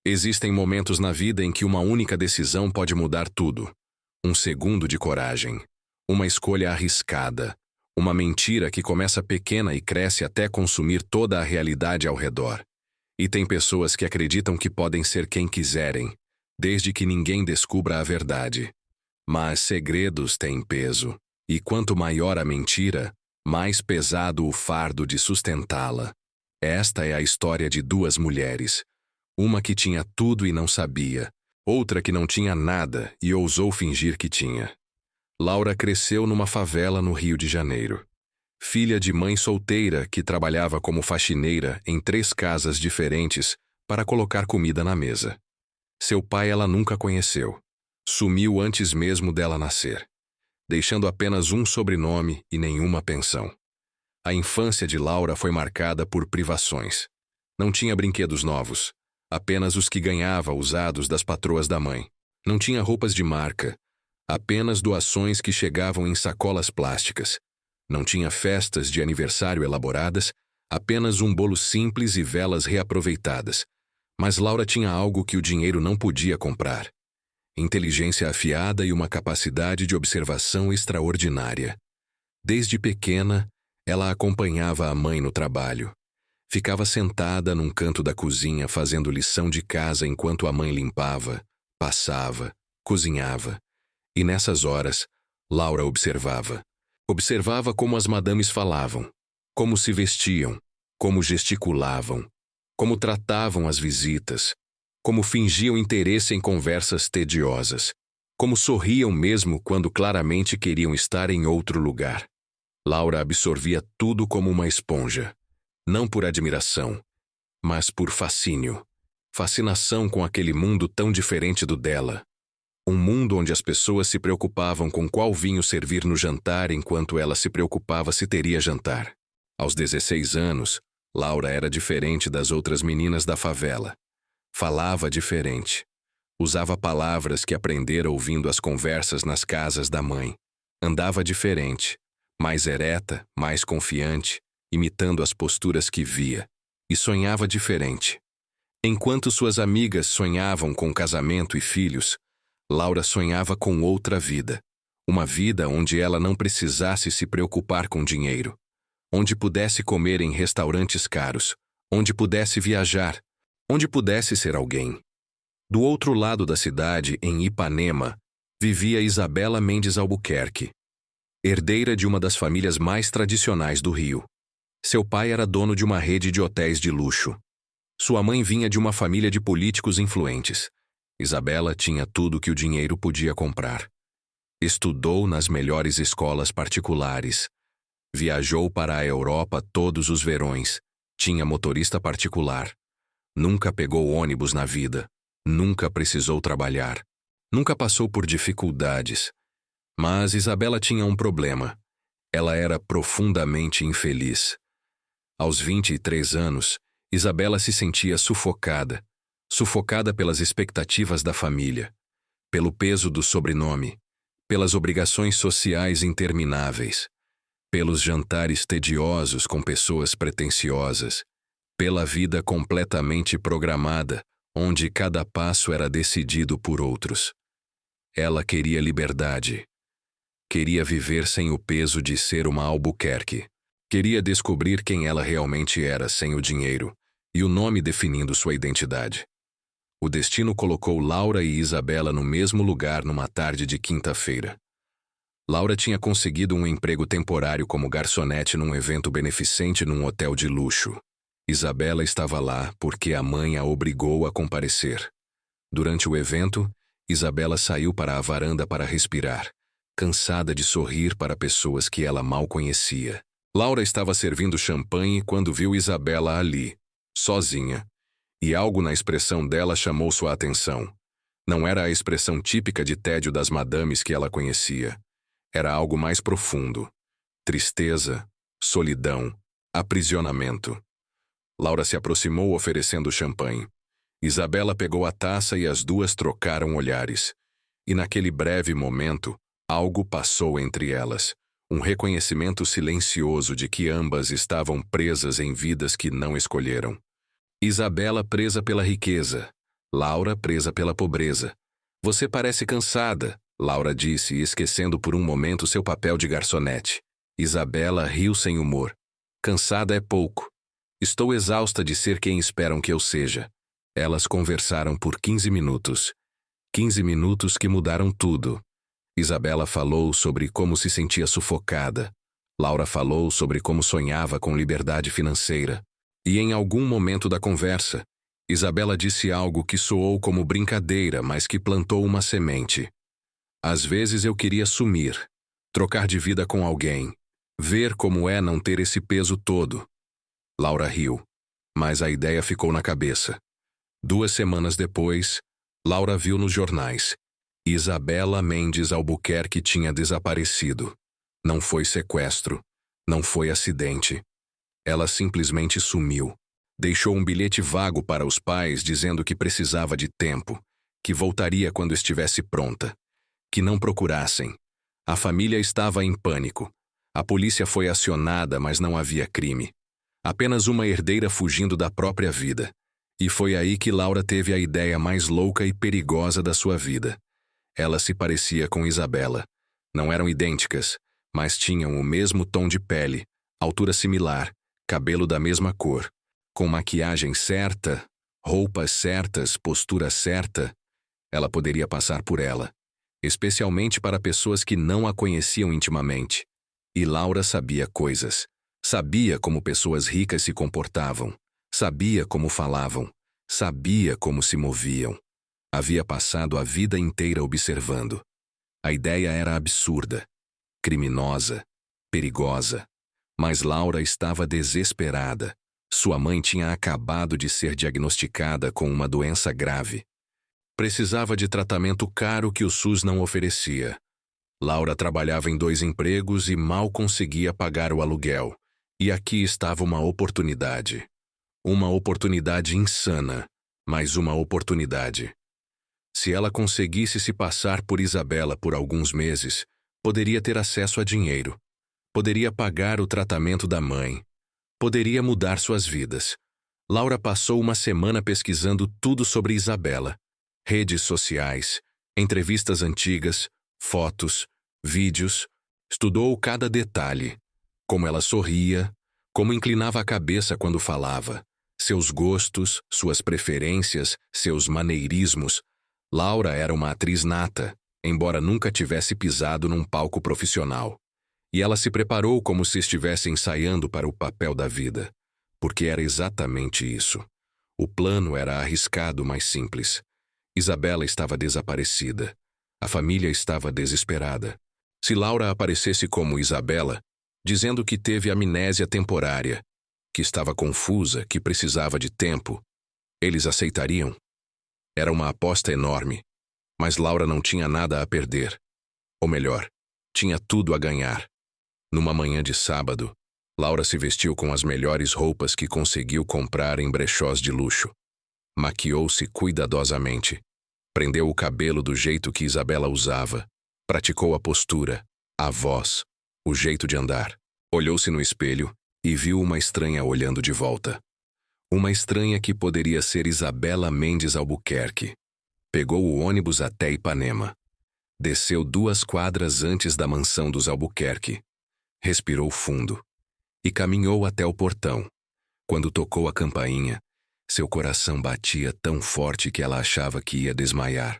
Existem momentos na vida em que uma única decisão pode mudar tudo. Um segundo de coragem. Uma escolha arriscada. Uma mentira que começa pequena e cresce até consumir toda a realidade ao redor. E tem pessoas que acreditam que podem ser quem quiserem, desde que ninguém descubra a verdade. Mas segredos têm peso, e quanto maior a mentira, mais pesado o fardo de sustentá-la. Esta é a história de duas mulheres. Uma que tinha tudo e não sabia, outra que não tinha nada e ousou fingir que tinha. Laura cresceu numa favela no Rio de Janeiro. Filha de mãe solteira que trabalhava como faxineira em 3 casas diferentes para colocar comida na mesa. Seu pai ela nunca conheceu. Sumiu antes mesmo dela nascer, deixando apenas um sobrenome e nenhuma pensão. A infância de Laura foi marcada por privações. Não tinha brinquedos novos, apenas os que ganhava usados das patroas da mãe. Não tinha roupas de marca, apenas doações que chegavam em sacolas plásticas. Não tinha festas de aniversário elaboradas, apenas um bolo simples e velas reaproveitadas. Mas Laura tinha algo que o dinheiro não podia comprar: inteligência afiada e uma capacidade de observação extraordinária. Desde pequena, ela acompanhava a mãe no trabalho. Ficava sentada num canto da cozinha fazendo lição de casa enquanto a mãe limpava, passava, cozinhava. E nessas horas, Laura observava. Observava como as madames falavam, como se vestiam, como gesticulavam, como tratavam as visitas, como fingiam interesse em conversas tediosas, como sorriam mesmo quando claramente queriam estar em outro lugar. Laura absorvia tudo como uma esponja, não por admiração, mas por fascínio, fascinação com aquele mundo tão diferente do dela. Um mundo onde as pessoas se preocupavam com qual vinho servir no jantar enquanto ela se preocupava se teria jantar. Aos 16 anos, Laura era diferente das outras meninas da favela. Falava diferente. Usava palavras que aprendera ouvindo as conversas nas casas da mãe. Andava diferente, mais ereta, mais confiante, imitando as posturas que via. E sonhava diferente. Enquanto suas amigas sonhavam com casamento e filhos, Laura sonhava com outra vida. Uma vida onde ela não precisasse se preocupar com dinheiro. Onde pudesse comer em restaurantes caros. Onde pudesse viajar. Onde pudesse ser alguém. Do outro lado da cidade, em Ipanema, vivia Isabela Mendes Albuquerque, herdeira de uma das famílias mais tradicionais do Rio. Seu pai era dono de uma rede de hotéis de luxo. Sua mãe vinha de uma família de políticos influentes. Isabela tinha tudo que o dinheiro podia comprar. Estudou nas melhores escolas particulares. Viajou para a Europa todos os verões. Tinha motorista particular. Nunca pegou ônibus na vida. Nunca precisou trabalhar. Nunca passou por dificuldades. Mas Isabela tinha um problema. Ela era profundamente infeliz. Aos 23 anos, Isabela se sentia sufocada. Sufocada pelas expectativas da família, pelo peso do sobrenome, pelas obrigações sociais intermináveis, pelos jantares tediosos com pessoas pretensiosas, pela vida completamente programada, onde cada passo era decidido por outros. Ela queria liberdade. Queria viver sem o peso de ser uma Albuquerque. Queria descobrir quem ela realmente era sem o dinheiro e o nome definindo sua identidade. O destino colocou Laura e Isabela no mesmo lugar numa tarde de quinta-feira. Laura tinha conseguido um emprego temporário como garçonete num evento beneficente num hotel de luxo. Isabela estava lá porque a mãe a obrigou a comparecer. Durante o evento, Isabela saiu para a varanda para respirar, cansada de sorrir para pessoas que ela mal conhecia. Laura estava servindo champanhe quando viu Isabela ali, sozinha. E algo na expressão dela chamou sua atenção. Não era a expressão típica de tédio das madames que ela conhecia. Era algo mais profundo. Tristeza, solidão, aprisionamento. Laura se aproximou oferecendo champanhe. Isabela pegou a taça e as duas trocaram olhares. E naquele breve momento, algo passou entre elas. Um reconhecimento silencioso de que ambas estavam presas em vidas que não escolheram. Isabela presa pela riqueza, Laura presa pela pobreza. Você parece cansada, Laura disse, esquecendo por um momento seu papel de garçonete. Isabela riu sem humor. Cansada é pouco. Estou exausta de ser quem esperam que eu seja. Elas conversaram por 15 minutos. 15 minutos que mudaram tudo. Isabela falou sobre como se sentia sufocada. Laura falou sobre como sonhava com liberdade financeira. E em algum momento da conversa, Isabela disse algo que soou como brincadeira, mas que plantou uma semente. Às vezes eu queria sumir, trocar de vida com alguém, ver como é não ter esse peso todo. Laura riu, mas a ideia ficou na cabeça. 2 semanas depois, Laura viu nos jornais. Isabela Mendes Albuquerque tinha desaparecido. Não foi sequestro, não foi acidente. Ela simplesmente sumiu. Deixou um bilhete vago para os pais dizendo que precisava de tempo, que voltaria quando estivesse pronta. Que não procurassem. A família estava em pânico. A polícia foi acionada, mas não havia crime. Apenas uma herdeira fugindo da própria vida. E foi aí que Laura teve a ideia mais louca e perigosa da sua vida. Ela se parecia com Isabela. Não eram idênticas, mas tinham o mesmo tom de pele, altura similar, cabelo da mesma cor. Com maquiagem certa, roupas certas, postura certa, ela poderia passar por ela. Especialmente para pessoas que não a conheciam intimamente. E Laura sabia coisas. Sabia como pessoas ricas se comportavam. Sabia como falavam. Sabia como se moviam. Havia passado a vida inteira observando. A ideia era absurda, criminosa, perigosa. Mas Laura estava desesperada. Sua mãe tinha acabado de ser diagnosticada com uma doença grave. Precisava de tratamento caro que o SUS não oferecia. Laura trabalhava em 2 empregos e mal conseguia pagar o aluguel. E aqui estava uma oportunidade. Uma oportunidade insana, mas uma oportunidade. Se ela conseguisse se passar por Isabela por alguns meses, poderia ter acesso a dinheiro. Poderia pagar o tratamento da mãe. Poderia mudar suas vidas. Laura passou uma semana pesquisando tudo sobre Isabela. Redes sociais, entrevistas antigas, fotos, vídeos. Estudou cada detalhe. Como ela sorria, como inclinava a cabeça quando falava. Seus gostos, suas preferências, seus maneirismos. Laura era uma atriz nata, embora nunca tivesse pisado num palco profissional. E ela se preparou como se estivesse ensaiando para o papel da vida. Porque era exatamente isso. O plano era arriscado, mas simples. Isabela estava desaparecida. A família estava desesperada. Se Laura aparecesse como Isabela, dizendo que teve amnésia temporária, que estava confusa, que precisava de tempo, eles aceitariam? Era uma aposta enorme, mas Laura não tinha nada a perder. Ou melhor, tinha tudo a ganhar. Numa manhã de sábado, Laura se vestiu com as melhores roupas que conseguiu comprar em brechós de luxo. Maquiou-se cuidadosamente. Prendeu o cabelo do jeito que Isabela usava. Praticou a postura, a voz, o jeito de andar. Olhou-se no espelho e viu uma estranha olhando de volta. Uma estranha que poderia ser Isabela Mendes Albuquerque. Pegou o ônibus até Ipanema. Desceu 2 quadras antes da mansão dos Albuquerque. Respirou fundo. E caminhou até o portão. Quando tocou a campainha, seu coração batia tão forte que ela achava que ia desmaiar.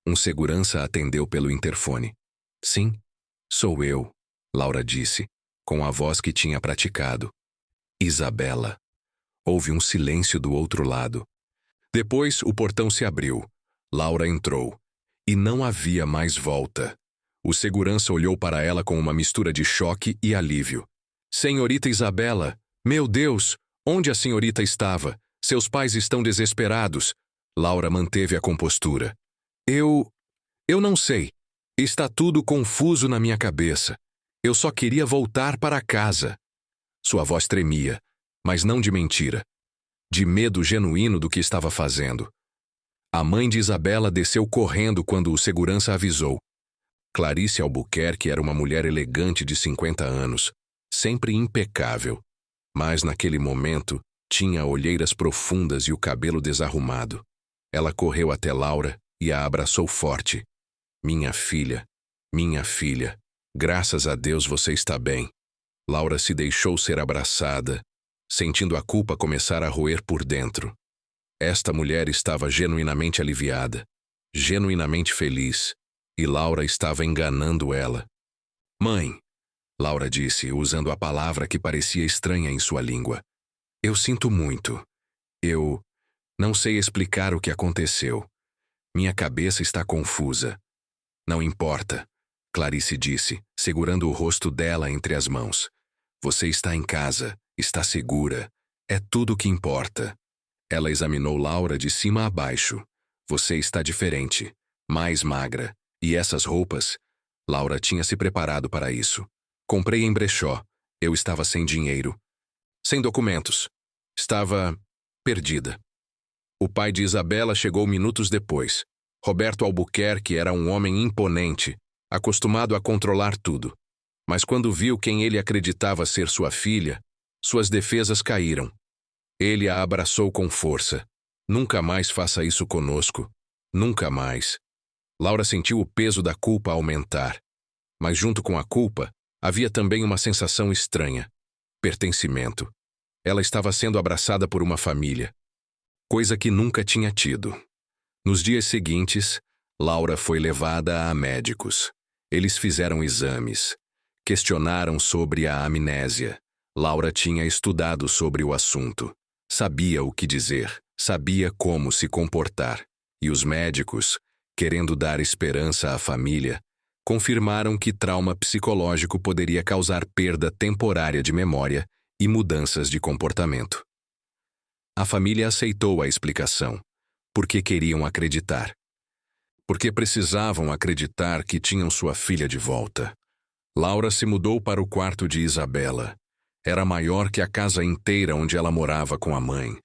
Um segurança atendeu pelo interfone. Sim, sou eu, Laura disse, com a voz que tinha praticado. Isabela. Houve um silêncio do outro lado. Depois o portão se abriu. Laura entrou. E não havia mais volta. O segurança olhou para ela com uma mistura de choque e alívio. Senhorita Isabela, meu Deus, onde a senhorita estava? Seus pais estão desesperados. Laura manteve a compostura. Eu não sei. Está tudo confuso na minha cabeça. Eu só queria voltar para casa. Sua voz tremia, mas não de mentira. De medo genuíno do que estava fazendo. A mãe de Isabela desceu correndo quando o segurança avisou. Clarice Albuquerque era uma mulher elegante de 50 anos, sempre impecável. Mas naquele momento, tinha olheiras profundas e o cabelo desarrumado. Ela correu até Laura e a abraçou forte. Minha filha, graças a Deus você está bem. Laura se deixou ser abraçada, sentindo a culpa começar a roer por dentro. Esta mulher estava genuinamente aliviada, genuinamente feliz, e Laura estava enganando ela. Mãe, Laura disse, usando a palavra que parecia estranha em sua língua. Eu sinto muito. Eu não sei explicar o que aconteceu. Minha cabeça está confusa. Não importa, Clarice disse, segurando o rosto dela entre as mãos. Você está em casa, está segura. É tudo o que importa. Ela examinou Laura de cima a baixo. Você está diferente, mais magra. E essas roupas? Laura tinha se preparado para isso. Comprei em brechó. Eu estava sem dinheiro. Sem documentos. Estava perdida. O pai de Isabela chegou minutos depois. Roberto Albuquerque era um homem imponente, acostumado a controlar tudo. Mas quando viu quem ele acreditava ser sua filha, suas defesas caíram. Ele a abraçou com força. Nunca mais faça isso conosco. Nunca mais. Laura sentiu o peso da culpa aumentar. Mas junto com a culpa, havia também uma sensação estranha. Pertencimento. Ela estava sendo abraçada por uma família. Coisa que nunca tinha tido. Nos dias seguintes, Laura foi levada a médicos. Eles fizeram exames. Questionaram sobre a amnésia. Laura tinha estudado sobre o assunto. Sabia o que dizer, sabia como se comportar. E os médicos, querendo dar esperança à família, confirmaram que trauma psicológico poderia causar perda temporária de memória e mudanças de comportamento. A família aceitou a explicação, porque queriam acreditar. Porque precisavam acreditar que tinham sua filha de volta. Laura se mudou para o quarto de Isabela. Era maior que a casa inteira onde ela morava com a mãe.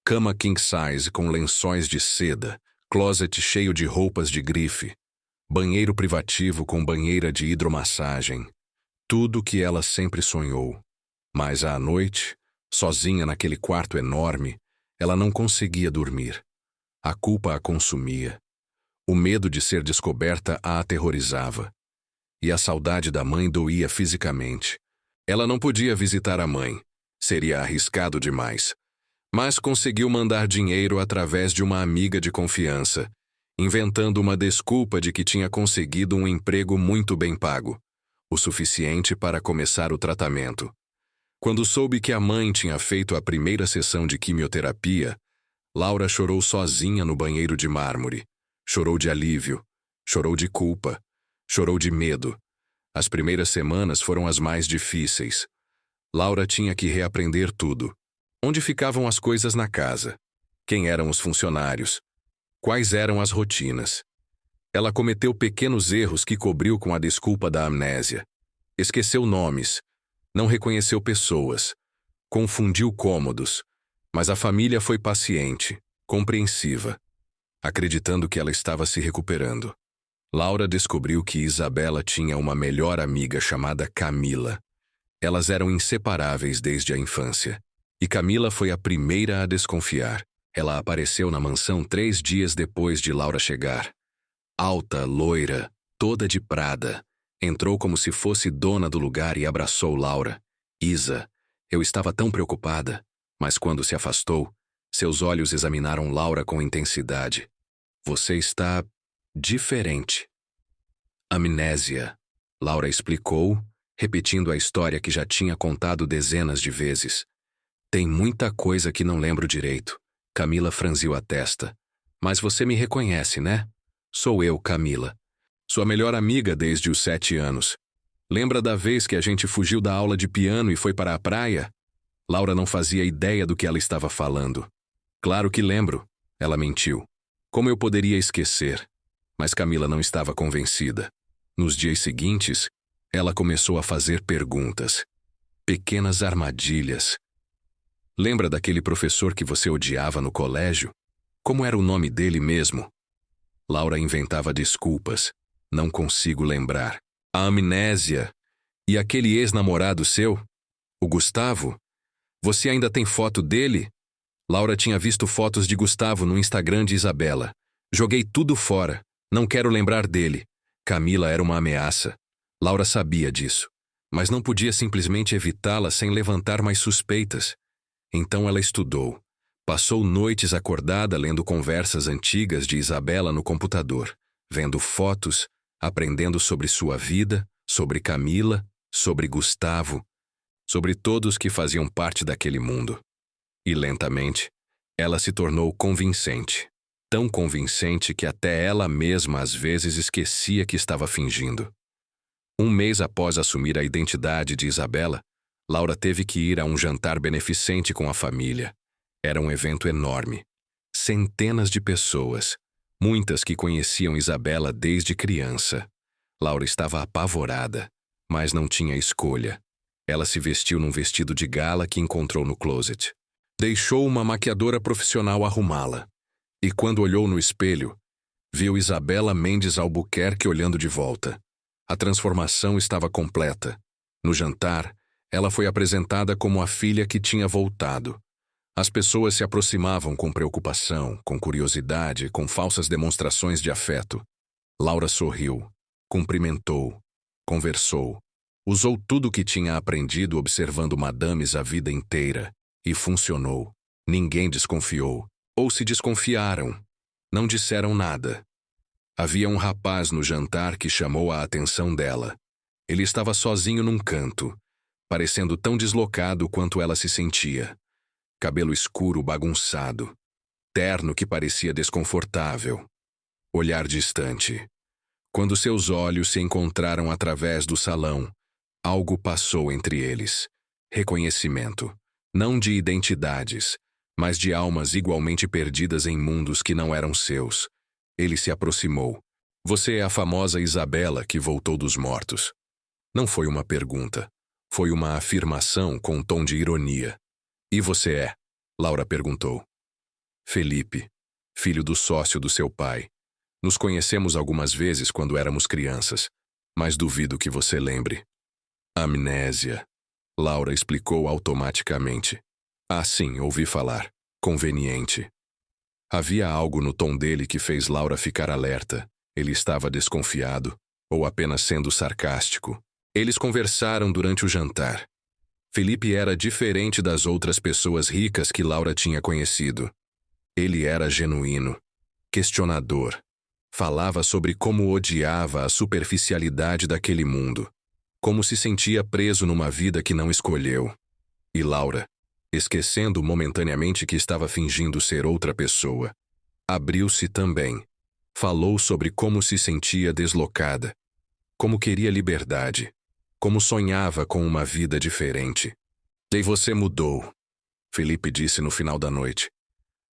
Cama king size com lençóis de seda, closet cheio de roupas de grife, banheiro privativo com banheira de hidromassagem. Tudo o que ela sempre sonhou. Mas à noite, sozinha naquele quarto enorme, ela não conseguia dormir. A culpa a consumia. O medo de ser descoberta a aterrorizava. E a saudade da mãe doía fisicamente. Ela não podia visitar a mãe. Seria arriscado demais. Mas conseguiu mandar dinheiro através de uma amiga de confiança, inventando uma desculpa de que tinha conseguido um emprego muito bem pago, o suficiente para começar o tratamento. Quando soube que a mãe tinha feito a primeira sessão de quimioterapia, Laura chorou sozinha no banheiro de mármore. Chorou de alívio, chorou de culpa, chorou de medo. As primeiras semanas foram as mais difíceis. Laura tinha que reaprender tudo. Onde ficavam as coisas na casa? Quem eram os funcionários? Quais eram as rotinas? Ela cometeu pequenos erros que cobriu com a desculpa da amnésia. Esqueceu nomes, não reconheceu pessoas, confundiu cômodos, mas a família foi paciente, compreensiva, acreditando que ela estava se recuperando. Laura descobriu que Isabela tinha uma melhor amiga chamada Camila. Elas eram inseparáveis desde a infância. E Camila foi a primeira a desconfiar. Ela apareceu na mansão 3 dias depois de Laura chegar. Alta, loira, toda de prada. Entrou como se fosse dona do lugar e abraçou Laura. Isa, eu estava tão preocupada. Mas quando se afastou, seus olhos examinaram Laura com intensidade. Você está diferente. Amnésia, Laura explicou, repetindo a história que já tinha contado dezenas de vezes. Tem muita coisa que não lembro direito. Camila franziu a testa. Mas você me reconhece, né? Sou eu, Camila. Sua melhor amiga desde os 7 anos. Lembra da vez que a gente fugiu da aula de piano e foi para a praia? Laura não fazia ideia do que ela estava falando. Claro que lembro, ela mentiu. Como eu poderia esquecer? Mas Camila não estava convencida. Nos dias seguintes, ela começou a fazer perguntas. Pequenas armadilhas. Lembra daquele professor que você odiava no colégio? Como era o nome dele mesmo? Laura inventava desculpas. Não consigo lembrar. A amnésia. E aquele ex-namorado seu? O Gustavo? Você ainda tem foto dele? Laura tinha visto fotos de Gustavo no Instagram de Isabela. Joguei tudo fora. Não quero lembrar dele. Camila era uma ameaça. Laura sabia disso, mas não podia simplesmente evitá-la sem levantar mais suspeitas. Então ela estudou. Passou noites acordada lendo conversas antigas de Isabela no computador, vendo fotos, aprendendo sobre sua vida, sobre Camila, sobre Gustavo, sobre todos que faziam parte daquele mundo. E lentamente, ela se tornou convincente. Tão convincente que até ela mesma às vezes esquecia que estava fingindo. Um mês após assumir a identidade de Isabela, Laura teve que ir a um jantar beneficente com a família. Era um evento enorme. Centenas de pessoas, muitas que conheciam Isabela desde criança. Laura estava apavorada, mas não tinha escolha. Ela se vestiu num vestido de gala que encontrou no closet. Deixou uma maquiadora profissional arrumá-la. E quando olhou no espelho, viu Isabela Mendes Albuquerque olhando de volta. A transformação estava completa. No jantar, ela foi apresentada como a filha que tinha voltado. As pessoas se aproximavam com preocupação, com curiosidade, com falsas demonstrações de afeto. Laura sorriu, cumprimentou, conversou. Usou tudo o que tinha aprendido observando madames a vida inteira. E funcionou. Ninguém desconfiou. Ou se desconfiaram. Não disseram nada. Havia um rapaz no jantar que chamou a atenção dela. Ele estava sozinho num canto, parecendo tão deslocado quanto ela se sentia. Cabelo escuro bagunçado, terno que parecia desconfortável, olhar distante. Quando seus olhos se encontraram através do salão, algo passou entre eles. Reconhecimento, não de identidades, mas de almas igualmente perdidas em mundos que não eram seus. Ele se aproximou. Você é a famosa Isabela que voltou dos mortos. Não foi uma pergunta. Foi uma afirmação com um tom de ironia. E você é? Laura perguntou. Felipe, filho do sócio do seu pai. Nos conhecemos algumas vezes quando éramos crianças, mas duvido que você lembre. Amnésia. Laura explicou automaticamente. Ah, sim, ouvi falar. Conveniente. Havia algo no tom dele que fez Laura ficar alerta. Ele estava desconfiado, ou apenas sendo sarcástico. Eles conversaram durante o jantar. Felipe era diferente das outras pessoas ricas que Laura tinha conhecido. Ele era genuíno, questionador. Falava sobre como odiava a superficialidade daquele mundo, como se sentia preso numa vida que não escolheu. E Laura, esquecendo momentaneamente que estava fingindo ser outra pessoa, abriu-se também. Falou sobre como se sentia deslocada, como queria liberdade, como sonhava com uma vida diferente. E você mudou, Felipe disse no final da noite.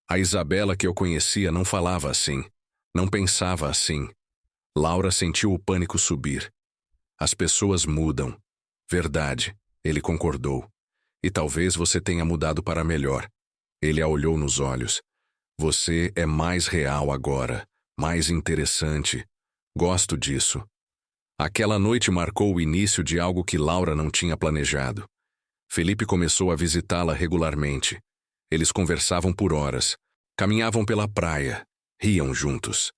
A Isabela que eu conhecia não falava assim, não pensava assim. Laura sentiu o pânico subir. As pessoas mudam. Verdade, ele concordou. E talvez você tenha mudado para melhor. Ele a olhou nos olhos. Você é mais real agora, mais interessante. Gosto disso. Aquela noite marcou o início de algo que Laura não tinha planejado. Felipe começou a visitá-la regularmente. Eles conversavam por horas, caminhavam pela praia, riam juntos.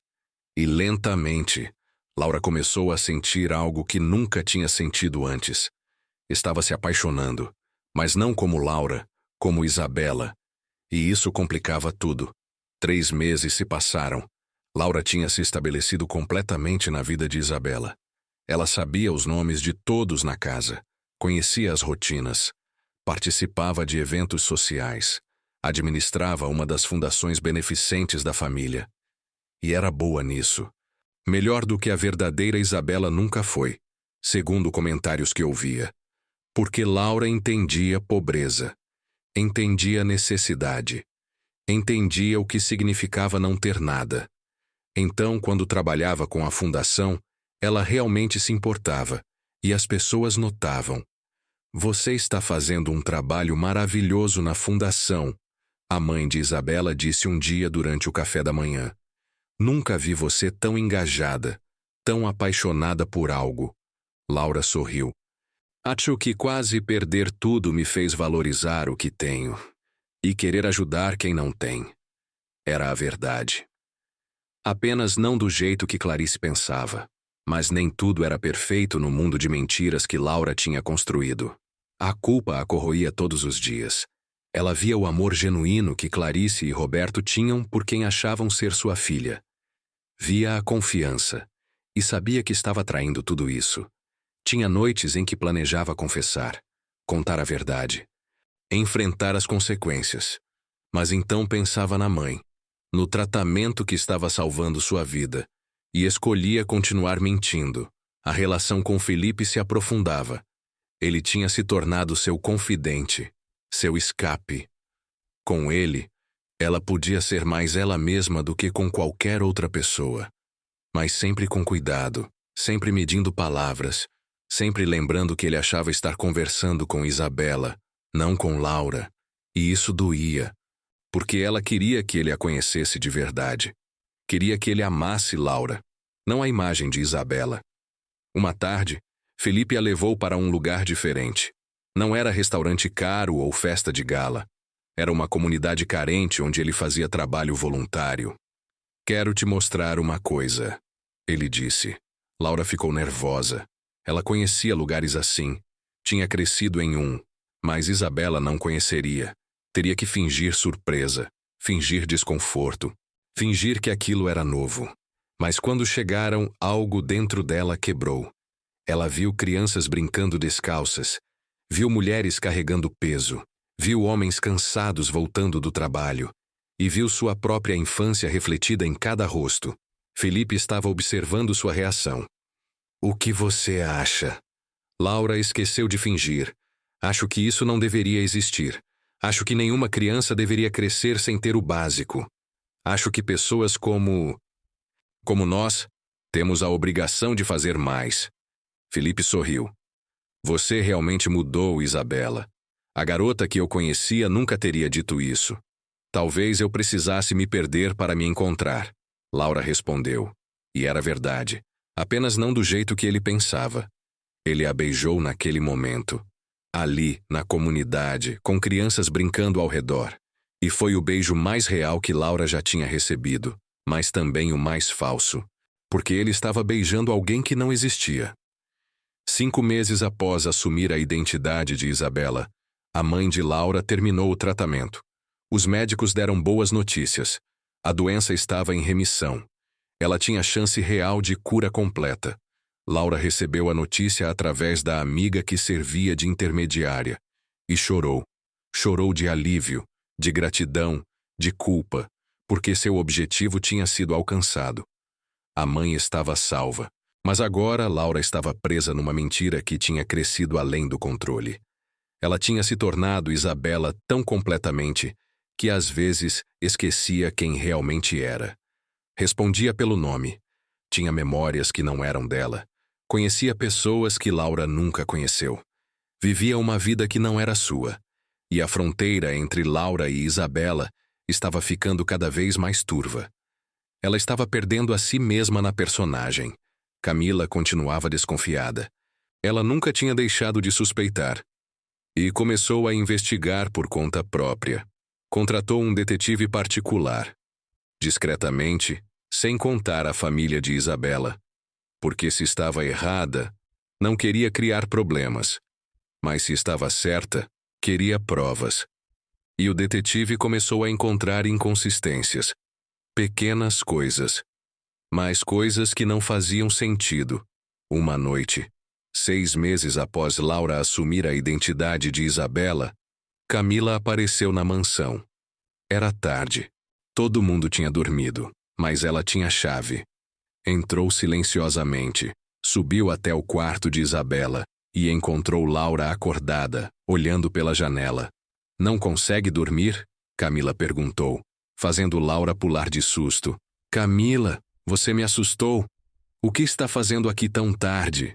E lentamente, Laura começou a sentir algo que nunca tinha sentido antes. Estava se apaixonando, mas não como Laura, como Isabela. E isso complicava tudo. 3 meses se passaram. Laura tinha se estabelecido completamente na vida de Isabela. Ela sabia os nomes de todos na casa, conhecia as rotinas, participava de eventos sociais, administrava uma das fundações beneficentes da família. E era boa nisso. Melhor do que a verdadeira Isabela nunca foi, segundo comentários que ouvia. Porque Laura entendia pobreza, entendia necessidade, entendia o que significava não ter nada. Então, quando trabalhava com a fundação, ela realmente se importava, e as pessoas notavam. Você está fazendo um trabalho maravilhoso na fundação, a mãe de Isabela disse um dia durante o café da manhã. Nunca vi você tão engajada, tão apaixonada por algo. Laura sorriu. Acho que quase perder tudo me fez valorizar o que tenho. e querer ajudar quem não tem. Era a verdade. Apenas não do jeito que Clarice pensava. Mas nem tudo era perfeito no mundo de mentiras que Laura tinha construído. A culpa a corroía todos os dias. Ela via o amor genuíno que Clarice e Roberto tinham por quem achavam ser sua filha. Via a confiança e sabia que estava traindo tudo isso. Tinha noites em que planejava confessar, contar a verdade, enfrentar as consequências. Mas então pensava na mãe, no tratamento que estava salvando sua vida, e escolhia continuar mentindo. A relação com Felipe se aprofundava. Ele tinha se tornado seu confidente, seu escape. Com ele, ela podia ser mais ela mesma do que com qualquer outra pessoa. Mas sempre com cuidado, sempre medindo palavras, sempre lembrando que ele achava estar conversando com Isabela, não com Laura. E isso doía, porque ela queria que ele a conhecesse de verdade. Queria que ele amasse Laura, não a imagem de Isabela. Uma tarde, Felipe a levou para um lugar diferente. Não era restaurante caro ou festa de gala. Era uma comunidade carente onde ele fazia trabalho voluntário. "Quero te mostrar uma coisa", ele disse. Laura ficou nervosa. Ela conhecia lugares assim. Tinha crescido em um, mas Isabela não conheceria. Teria que fingir surpresa, fingir desconforto, fingir que aquilo era novo. Mas quando chegaram, algo dentro dela quebrou. Ela viu crianças brincando descalças, viu mulheres carregando peso, viu homens cansados voltando do trabalho e viu sua própria infância refletida em cada rosto. Felipe estava observando sua reação. "O que você acha?" Laura esqueceu de fingir. "Acho que isso não deveria existir. Acho que nenhuma criança deveria crescer sem ter o básico. Acho que pessoas como nós temos a obrigação de fazer mais." Felipe sorriu. "Você realmente mudou, Isabela. A garota que eu conhecia nunca teria dito isso. Talvez eu precisasse me perder para me encontrar." Laura respondeu. E era verdade. Apenas não do jeito que ele pensava. Ele a beijou naquele momento. Ali, na comunidade, com crianças brincando ao redor. E foi o beijo mais real que Laura já tinha recebido, mas também o mais falso. Porque ele estava beijando alguém que não existia. 5 meses após assumir a identidade de Isabela, a mãe de Laura terminou o tratamento. Os médicos deram boas notícias. A doença estava em remissão. Ela tinha chance real de cura completa. Laura recebeu a notícia através da amiga que servia de intermediária. E chorou. Chorou de alívio, de gratidão, de culpa, porque seu objetivo tinha sido alcançado. A mãe estava salva. Mas agora Laura estava presa numa mentira que tinha crescido além do controle. Ela tinha se tornado Isabela tão completamente que às vezes esquecia quem realmente era. Respondia pelo nome. Tinha memórias que não eram dela. Conhecia pessoas que Laura nunca conheceu. Vivia uma vida que não era sua. E a fronteira entre Laura e Isabela estava ficando cada vez mais turva. Ela estava perdendo a si mesma na personagem. Camila continuava desconfiada. Ela nunca tinha deixado de suspeitar. E começou a investigar por conta própria. Contratou um detetive particular. Discretamente, sem contar à família de Isabela. Porque se estava errada, não queria criar problemas. Mas se estava certa, queria provas. E o detetive começou a encontrar inconsistências. Pequenas coisas. Mas coisas que não faziam sentido. Uma noite, 6 meses após Laura assumir a identidade de Isabela, Camila apareceu na mansão. Era tarde. Todo mundo tinha dormido, mas ela tinha chave. Entrou silenciosamente, subiu até o quarto de Isabela e encontrou Laura acordada, olhando pela janela. "Não consegue dormir?" Camila perguntou, fazendo Laura pular de susto. "Camila, você me assustou. O que está fazendo aqui tão tarde?"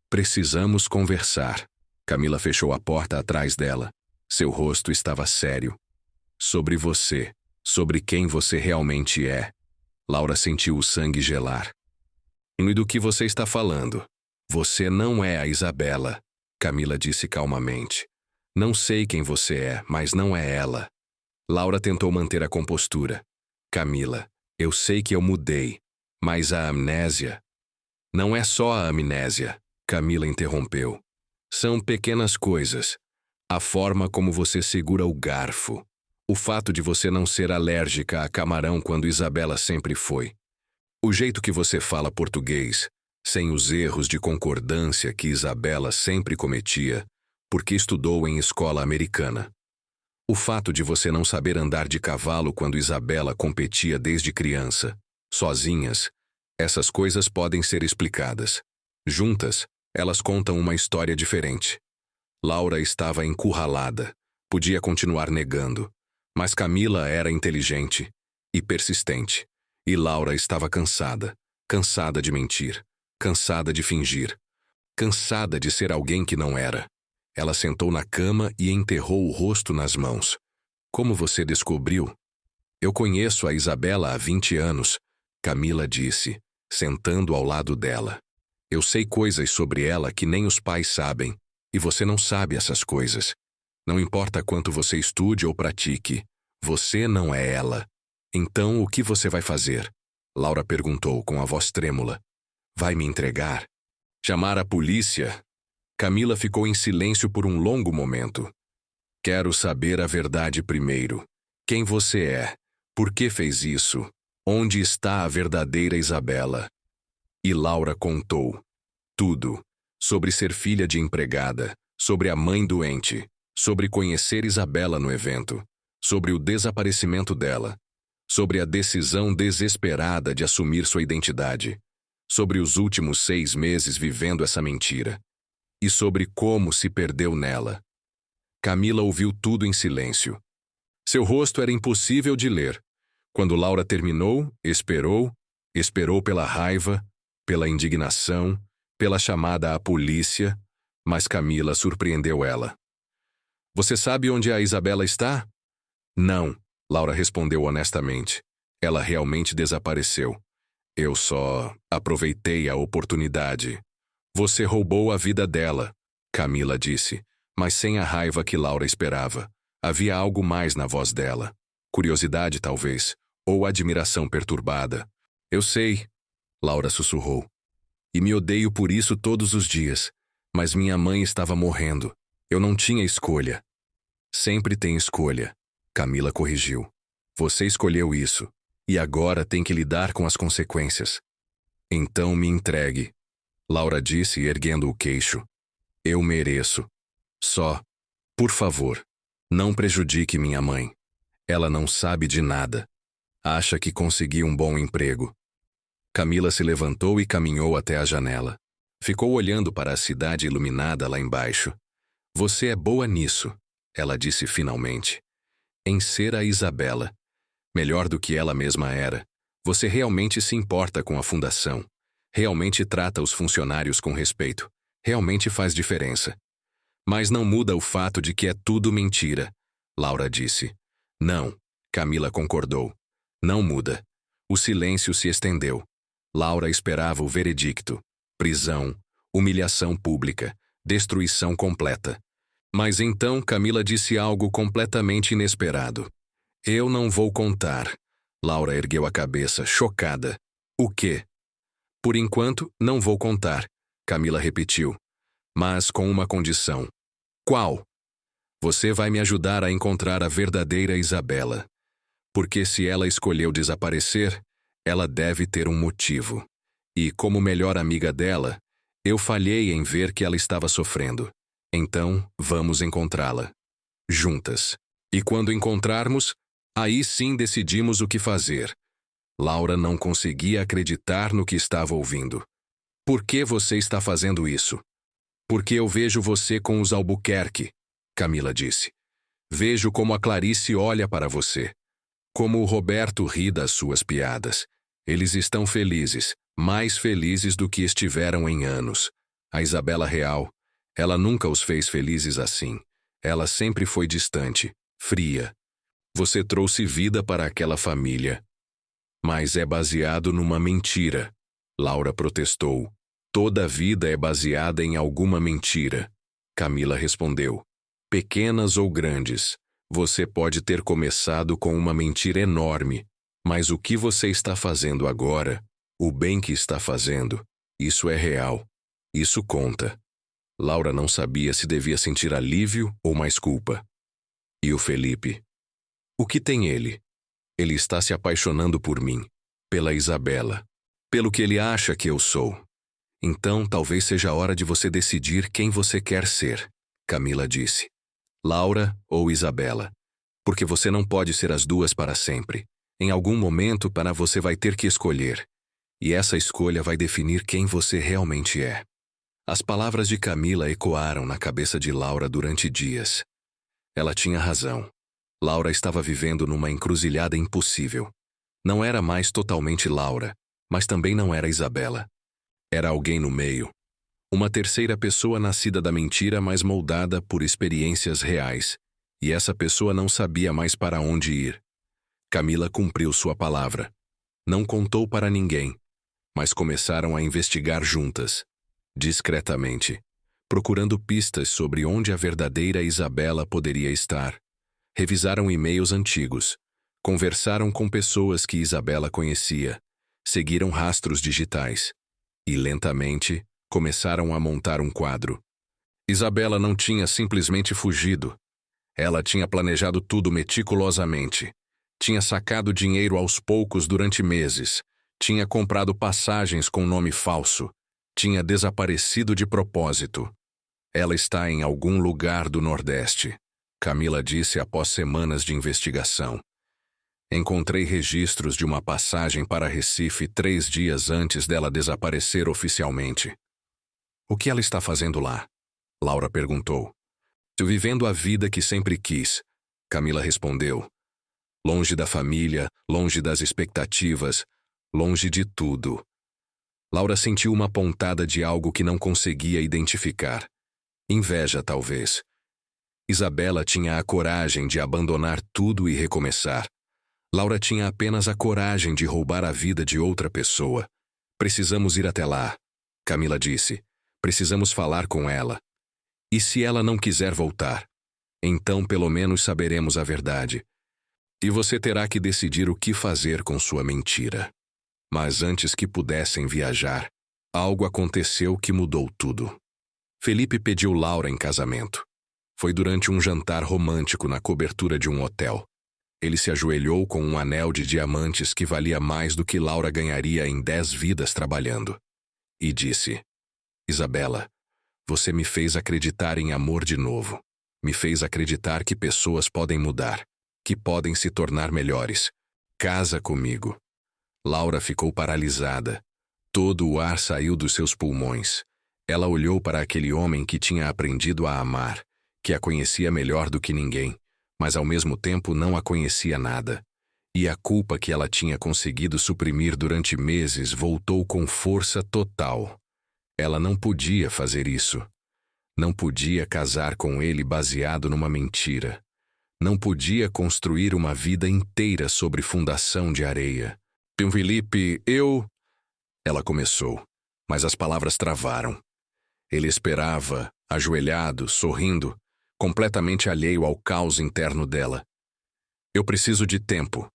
"Precisamos conversar." Camila fechou a porta atrás dela. Seu rosto estava sério. "Sobre você, sobre quem você realmente é." Laura sentiu o sangue gelar. "E do que você está falando?" "Você não é a Isabela," Camila disse calmamente. "Não sei quem você é, mas não é ela." Laura tentou manter a compostura. Camila, eu sei que eu mudei, mas a amnésia... Não é só a amnésia, Camila interrompeu. São pequenas coisas. A forma como você segura o garfo. O fato de você não ser alérgica a camarão quando Isabela sempre foi. O jeito que você fala português, sem os erros de concordância que Isabela sempre cometia, porque estudou em escola americana. O fato de você não saber andar de cavalo quando Isabela competia desde criança, sozinhas, essas coisas podem ser explicadas. Juntas, elas contam uma história diferente. Laura estava encurralada, podia continuar negando, mas Camila era inteligente e persistente, e Laura estava cansada, cansada de mentir, cansada de fingir, cansada de ser alguém que não era. Ela sentou na cama e enterrou o rosto nas mãos. Como você descobriu? Eu conheço a Isabela há 20 anos, Camila disse, sentando ao lado dela. Eu sei coisas sobre ela que nem os pais sabem, e você não sabe essas coisas. Não importa quanto você estude ou pratique, você não é ela. Então, o que você vai fazer? Laura perguntou com a voz trêmula. Vai me entregar? Chamar a polícia? Camila ficou em silêncio por um longo momento. Quero saber a verdade primeiro. Quem você é? Por que fez isso? Onde está a verdadeira Isabela? E Laura contou. Tudo. Sobre ser filha de empregada, sobre a mãe doente, sobre conhecer Isabela no evento, sobre o desaparecimento dela, sobre a decisão desesperada de assumir sua identidade, sobre os últimos 6 meses vivendo essa mentira, e sobre como se perdeu nela. Camila ouviu tudo em silêncio. Seu rosto era impossível de ler. Quando Laura terminou, esperou pela raiva, pela indignação, pela chamada à polícia, mas Camila surpreendeu ela. Você sabe onde a Isabela está? Não, Laura respondeu honestamente. Ela realmente desapareceu. Eu só aproveitei a oportunidade. Você roubou a vida dela, Camila disse, mas sem a raiva que Laura esperava. Havia algo mais na voz dela. Curiosidade, talvez, ou admiração perturbada. Eu sei, Laura sussurrou. E me odeio por isso todos os dias. Mas minha mãe estava morrendo. Eu não tinha escolha. Sempre tem escolha, Camila corrigiu. Você escolheu isso, e agora tem que lidar com as consequências. Então me entregue, Laura disse, erguendo o queixo. Eu mereço. Só, por favor, não prejudique minha mãe. Ela não sabe de nada. Acha que consegui um bom emprego. Camila se levantou e caminhou até a janela. Ficou olhando para a cidade iluminada lá embaixo. Você é boa nisso, ela disse finalmente. Em ser a Isabela. Melhor do que ela mesma era. Você realmente se importa com a fundação. Realmente trata os funcionários com respeito. Realmente faz diferença. Mas não muda o fato de que é tudo mentira, Laura disse. Não, Camila concordou. Não muda. O silêncio se estendeu. Laura esperava o veredicto. Prisão, humilhação pública, destruição completa. Mas então Camila disse algo completamente inesperado. Eu não vou contar. Laura ergueu a cabeça, chocada. O quê? Por enquanto, não vou contar, Camila repetiu. Mas com uma condição. Qual? Você vai me ajudar a encontrar a verdadeira Isabela. Porque se ela escolheu desaparecer, ela deve ter um motivo. E, como melhor amiga dela, eu falhei em ver que ela estava sofrendo. Então, vamos encontrá-la. Juntas. E quando encontrarmos, aí sim decidimos o que fazer. Laura não conseguia acreditar no que estava ouvindo. Por que você está fazendo isso? Porque eu vejo você com os Albuquerque, Camila disse. Vejo como a Clarice olha para você. Como o Roberto ri das suas piadas. Eles estão felizes, mais felizes do que estiveram em anos. A Isabela real, ela nunca os fez felizes assim. Ela sempre foi distante, fria. Você trouxe vida para aquela família. Mas é baseado numa mentira, Laura protestou. Toda vida é baseada em alguma mentira, Camila respondeu. Pequenas ou grandes, Você pode ter começado com uma mentira enorme, mas o que você está fazendo agora, o bem que está fazendo, isso é real. Isso conta. Laura não sabia se devia sentir alívio ou mais culpa. E o Felipe? O que tem ele? Ele está se apaixonando por mim, pela Isabela, pelo que ele acha que eu sou. Então, talvez seja a hora de você decidir quem você quer ser, Camila disse. Laura ou Isabela. Porque você não pode ser as duas para sempre. Em algum momento, você vai ter que escolher. E essa escolha vai definir quem você realmente é. As palavras de Camila ecoaram na cabeça de Laura durante dias. Ela tinha razão. Laura estava vivendo numa encruzilhada impossível. Não era mais totalmente Laura, mas também não era Isabela. Era alguém no meio. Uma terceira pessoa nascida da mentira, mas moldada por experiências reais. E essa pessoa não sabia mais para onde ir. Camila cumpriu sua palavra. Não contou para ninguém, mas começaram a investigar juntas, discretamente, procurando pistas sobre onde a verdadeira Isabela poderia estar. Revisaram e-mails antigos, conversaram com pessoas que Isabela conhecia, seguiram rastros digitais e, lentamente, começaram a montar um quadro. Isabela não tinha simplesmente fugido. Ela tinha planejado tudo meticulosamente. Tinha sacado dinheiro aos poucos durante meses. Tinha comprado passagens com nome falso. Tinha desaparecido de propósito. Ela está em algum lugar do Nordeste, Camila disse após semanas de investigação. Encontrei registros de uma passagem para Recife 3 dias antes dela desaparecer oficialmente. O que ela está fazendo lá? Laura perguntou. Vivendo a vida que sempre quis, Camila respondeu. Longe da família, longe das expectativas, longe de tudo. Laura sentiu uma pontada de algo que não conseguia identificar. Inveja, talvez. Isabela tinha a coragem de abandonar tudo e recomeçar. Laura tinha apenas a coragem de roubar a vida de outra pessoa. Precisamos ir até lá, Camila disse. Precisamos falar com ela. E se ela não quiser voltar? Então pelo menos saberemos a verdade. E você terá que decidir o que fazer com sua mentira. Mas antes que pudessem viajar, algo aconteceu que mudou tudo. Felipe pediu Laura em casamento. Foi durante um jantar romântico na cobertura de um hotel. Ele se ajoelhou com um anel de diamantes que valia mais do que Laura ganharia em 10 vidas trabalhando. E disse: Isabela, você me fez acreditar em amor de novo. Me fez acreditar que pessoas podem mudar, que podem se tornar melhores. Casa comigo. Laura ficou paralisada. Todo o ar saiu dos seus pulmões. Ela olhou para aquele homem que tinha aprendido a amar, que a conhecia melhor do que ninguém, mas ao mesmo tempo não a conhecia nada. E a culpa que ela tinha conseguido suprimir durante meses voltou com força total. Ela não podia fazer isso. Não podia casar com ele baseado numa mentira. Não podia construir uma vida inteira sobre fundação de areia. Felipe, Ela começou, mas as palavras travaram. Ele esperava, ajoelhado, sorrindo, completamente alheio ao caos interno dela. Eu preciso de tempo,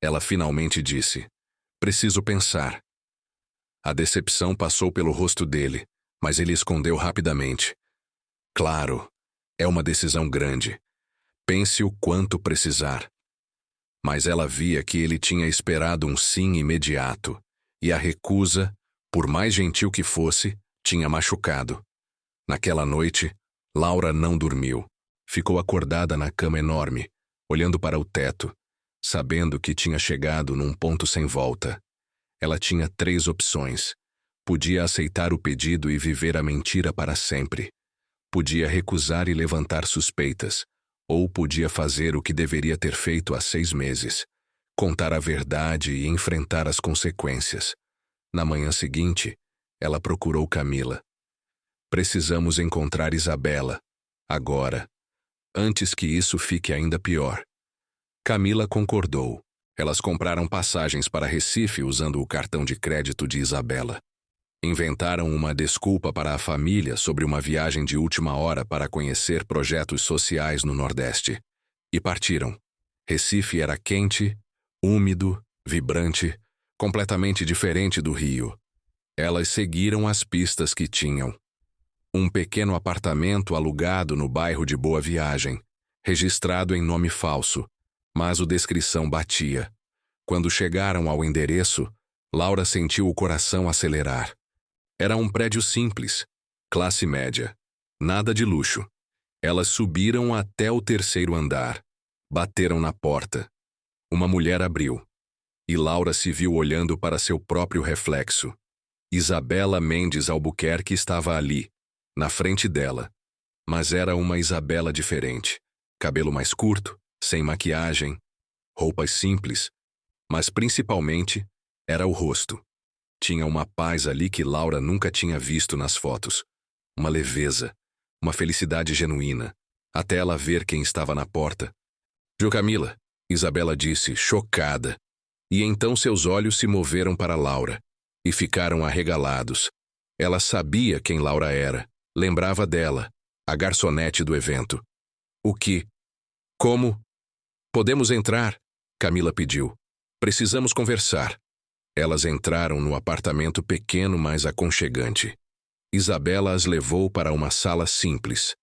ela finalmente disse. Preciso pensar. A decepção passou pelo rosto dele, mas ele escondeu rapidamente. Claro, é uma decisão grande. Pense o quanto precisar. Mas ela via que ele tinha esperado um sim imediato, e a recusa, por mais gentil que fosse, tinha machucado. Naquela noite, Laura não dormiu. Ficou acordada na cama enorme, olhando para o teto, sabendo que tinha chegado num ponto sem volta. Ela tinha 3 opções. Podia aceitar o pedido e viver a mentira para sempre. Podia recusar e levantar suspeitas. Ou podia fazer o que deveria ter feito há 6 meses. Contar a verdade e enfrentar as consequências. Na manhã seguinte, ela procurou Camila. Precisamos encontrar Isabela. Agora. Antes que isso fique ainda pior. Camila concordou. Elas compraram passagens para Recife usando o cartão de crédito de Isabela. Inventaram uma desculpa para a família sobre uma viagem de última hora para conhecer projetos sociais no Nordeste. E partiram. Recife era quente, úmido, vibrante, completamente diferente do Rio. Elas seguiram as pistas que tinham. Um pequeno apartamento alugado no bairro de Boa Viagem, registrado em nome falso, mas a descrição batia. Quando chegaram ao endereço, Laura sentiu o coração acelerar. Era um prédio simples, classe média, nada de luxo. Elas subiram até o 3º andar. Bateram na porta. Uma mulher abriu. E Laura se viu olhando para seu próprio reflexo. Isabela Mendes Albuquerque estava ali, na frente dela. Mas era uma Isabela diferente. Cabelo mais curto, sem maquiagem, roupas simples, mas principalmente era o rosto. Tinha uma paz ali que Laura nunca tinha visto nas fotos. Uma leveza, uma felicidade genuína, até ela ver quem estava na porta. "Jo Camila", Isabela disse, chocada. E então seus olhos se moveram para Laura, e ficaram arregalados. Ela sabia quem Laura era, lembrava dela, a garçonete do evento. "O que? Como?" "Podemos entrar?" Camila pediu. "Precisamos conversar." Elas entraram no apartamento pequeno, mas aconchegante. Isabela as levou para uma sala simples.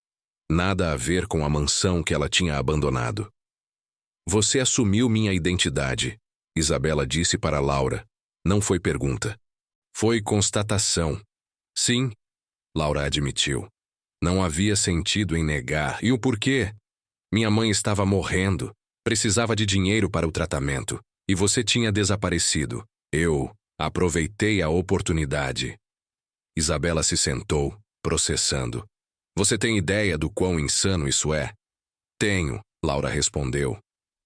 Nada a ver com a mansão que ela tinha abandonado. "Você assumiu minha identidade", Isabela disse para Laura. Não foi pergunta. Foi constatação. "Sim", Laura admitiu. Não havia sentido em negar. E o porquê? "Minha mãe estava morrendo. Precisava de dinheiro para o tratamento. E você tinha desaparecido. Eu aproveitei a oportunidade." Isabela se sentou, processando. "Você tem ideia do quão insano isso é?" "Tenho", Laura respondeu.